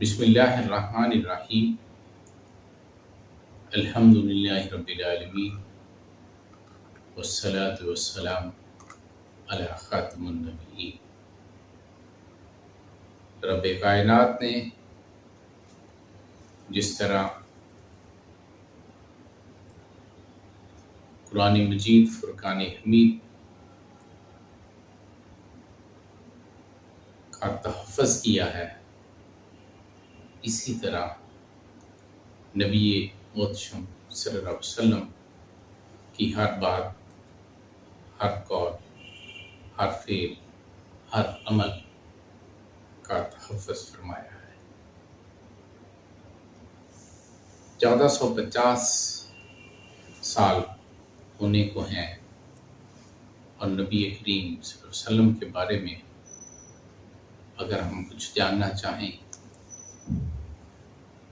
بسم اللہ الرحمن الرحیم الحمد للہ رب العالمین والصلاة والسلام علی خاتم النبیین۔ رب کائنات نے جس طرح قرآن مجید فرقان حمید کا تحفظ کیا ہے، اسی طرح نبی محتشم صلی اللہ علیہ وسلم کی ہر بات، ہر قول، ہر فعل، ہر عمل کا تحفظ فرمایا ہے۔ 1450 سال ہونے کو ہیں اور نبی کریم صلی اللہ علیہ وسلم کے بارے میں اگر ہم کچھ جاننا چاہیں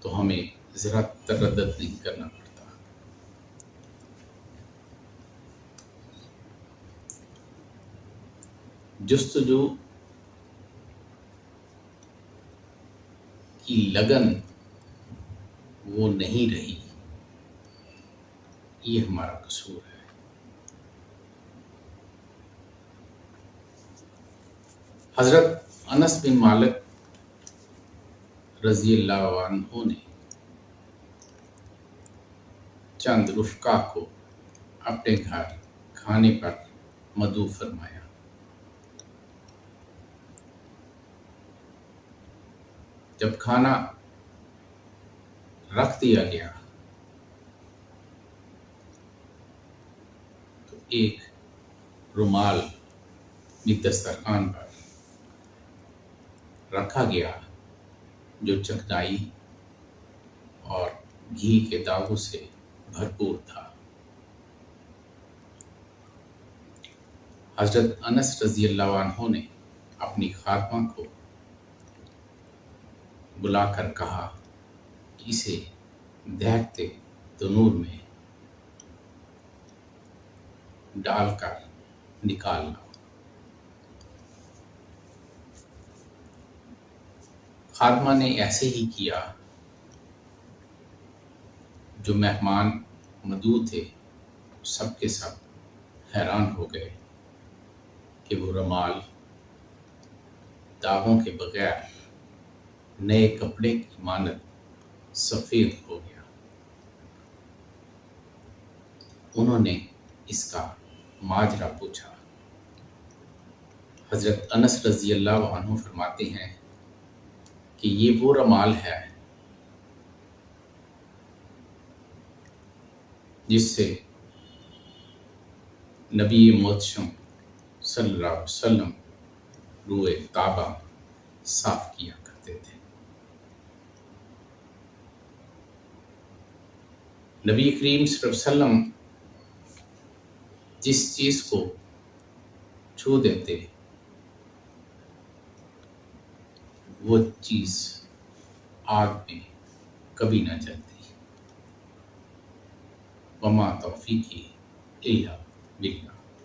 تو ہمیں ذرا تردد نہیں کرنا پڑتا۔ جستجو کی لگن وہ نہیں رہی، یہ ہمارا قصور ہے۔ حضرت انس بن مالک رضی اللہ عنہ نے چند رفقا کو اپنے گھر کھانے پر مدعو فرمایا۔ جب کھانا رکھ دیا گیا تو ایک رومال بھی دسترخوان پر رکھا گیا جو چکنائی اور گھی کے داغوں سے بھرپور تھا۔ حضرت انس رضی اللہ عنہ نے اپنی خادمہ کو بلا کر کہا کہ اسے دہتے تنور میں ڈال کر نکالنا۔ خادمہ نے ایسے ہی کیا۔ جو مہمان مدعو تھے سب کے سب حیران ہو گئے کہ وہ رومال داغوں کے بغیر نئے کپڑے کی مانند سفید ہو گیا۔ انہوں نے اس کا ماجرا پوچھا۔ حضرت انس رضی اللہ عنہ فرماتے ہیں کہ یہ وہ رومال ہے جس سے نبی محتشم صلی اللہ علیہ وسلم روئے کعبہ صاف کیا کرتے تھے۔ نبی کریم صلی اللہ علیہ وسلم جس چیز کو چھو دیتے وہ چیز آگ میں کبھی نہ جلتی۔ وما توفیقی الا باللہ۔